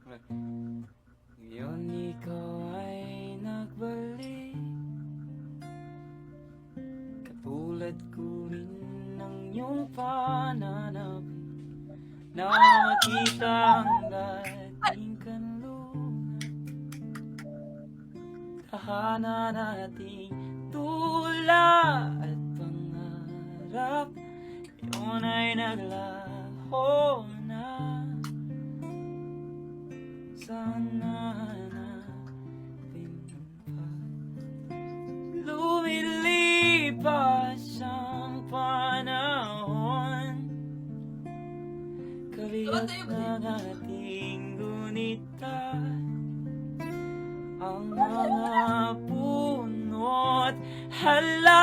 Ngayon ikaw ay nagbalik, katulad ko rin ng iyong pananabik. Nakita ang dating kanlungan, tahanan nating tula at pangarap. Yun ay naglaho na. Sana natin pa lumilipas ang panahon, kabiyak ng ating gunitan, ang mga puno't hala.